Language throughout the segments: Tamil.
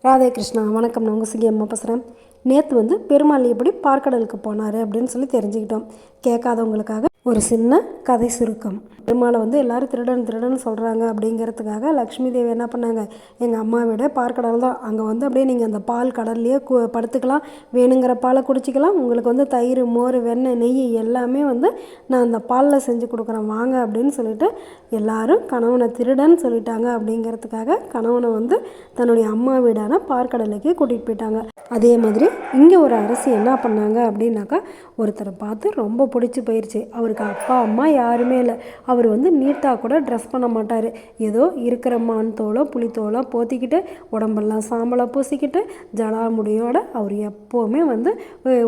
ராதே கிருஷ்ணா. வணக்கம். நான் உங்கள் சிங்கி அம்மா பேசுகிறேன். நேற்று பெருமாள் எப்படி பார்க்கடலுக்கு போனார் அப்படின்னு சொல்லி தெரிஞ்சுக்கிட்டோம். கேட்காதவங்களுக்காக ஒரு சின்ன கதை சுருக்கம். பெருமாளை எல்லோரும் திருடன் திருடன்னு சொல்கிறாங்க அப்படிங்கிறதுக்காக லக்ஷ்மி தேவி என்ன பண்ணாங்க, எங்கள் அம்மா விட பார்க்கடல் தான், அங்கே அப்படியே நீங்கள் அந்த பால் கடல்லையே படுத்துக்கலாம், வேணுங்கிற பாலை குடிச்சிக்கலாம், உங்களுக்கு தயிர் மோர் வெண்ணெய் நெய் எல்லாமே நான் அந்த பாலில் செஞ்சு கொடுக்குறேன் வாங்க அப்படின்னு சொல்லிட்டு எல்லாரும் கணவனை திருடன்னு சொல்லிட்டாங்க. அப்படிங்கிறதுக்காக கணவனை தன்னுடைய அம்மா வீடான பார்க்கடலுக்கு கூட்டிகிட்டு போயிட்டாங்க. அதே மாதிரி இங்கே ஒரு அரசி என்ன பண்ணாங்க அப்படின்னாக்கா, ஒருத்தரை பார்த்து ரொம்ப பிடிச்சி போயிடுச்சு. அவருக்கு அப்பா அம்மா யாருமே இல்லை. அவர் நீட்டாக கூட ட்ரெஸ் பண்ண மாட்டார். ஏதோ இருக்கிற மான் தோலோ புளித்தோலோ போத்திக்கிட்டு உடம்பெல்லாம் சாம்பலை பூசிக்கிட்டு ஜடாமுடியோடு அவர் எப்போவுமே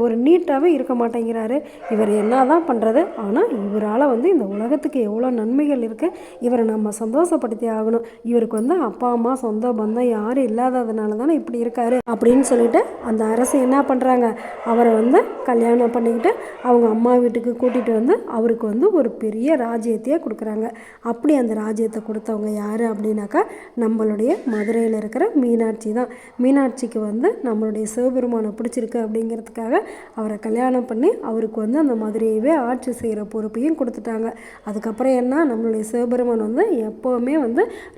ஒரு நீட்டாகவே இருக்க மாட்டேங்கிறாரு. இவர் என்ன தான் பண்ணுறது? ஆனால் இவரால் இந்த உலகத்துக்கு எவ்வளோ நன்மைகள் இருக்குது, இவரை நம்ம சந்தோஷப்படுத்தி ஆகணும். இவருக்கு அப்பா அம்மா சொந்த பந்தம் யாரும் இல்லாததுனால தானே இப்படி இருக்காரு அப்படின்னு சொல்லிட்டு அந்த அரசு என்ன பண்ணுறாங்க, அவரை கல்யாணம் பண்ணிக்கிட்டு அவங்க அம்மா வீட்டுக்கு கூட்டிகிட்டு அவருக்கு ஒரு பெரிய ராஜ்யத்தையே கொடுக்குறாங்க. அப்படி அந்த ராஜ்யத்தை கொடுத்தவங்க யார் அப்படின்னாக்கா, நம்மளுடைய மதுரையில் இருக்கிற மீனாட்சி தான். மீனாட்சிக்கு நம்மளுடைய சிவபெருமானை பிடிச்சிருக்கு அப்படிங்கிறதுக்காக அவரை கல்யாணம் பண்ணி அவருக்கு அந்த மதுரையவே ஆட்சி செய்கிற பொறுப்பையும் கொடுத்துட்டாங்க. அதுக்கப்புறம் என்ன, நம்மளுடைய சிவபெருமான் எப்போவுமே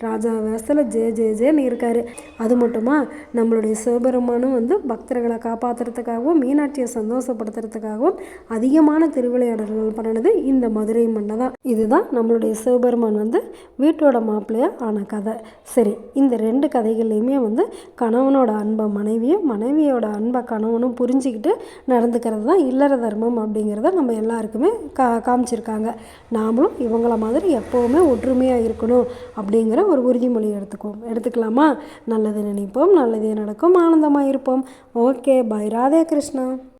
ராஜா வேஷத்தில் ஜே ஜே ஜேன்னு இருக்கார். அது மட்டுமா, நம்மளுடைய சிவபெருமானும் பக்தர்களை காப்பாற்றுறதுக்காகவும் மீனாட்சியை சந்தோஷப்படுத்துறதுக்காகவும் அதிகமான திருவிளையாடல்கள் பண்ணினது இந்த மதுரை மண்ணை தான். இதுதான் நம்மளுடைய சிவபெருமான் வீட்டோட மாப்பிள்ளையாக ஆன கதை. சரி, இந்த ரெண்டு கதைகள்லையுமே கணவனோட அன்பை மனைவியும் மனைவியோட அன்பை கணவனும் புரிஞ்சிக்கிட்டு நடந்துக்கிறது தான் இல்லற தர்மம் அப்படிங்கிறத நம்ம எல்லாருக்குமே காமிச்சிருக்காங்க. நாமளும் இவங்கள மாதிரி எப்போவுமே ஒற்றுமையாக இருக்கணும் அப்படிங்கிற ஒரு உறுதிமொழி எடுத்துக்கலாமா? நல்லது நினைப்போம், நல்லதே நடக்கும், ஆனந்தமாக இருப்போம். Okay, bye. ராதே கிருஷ்ணா.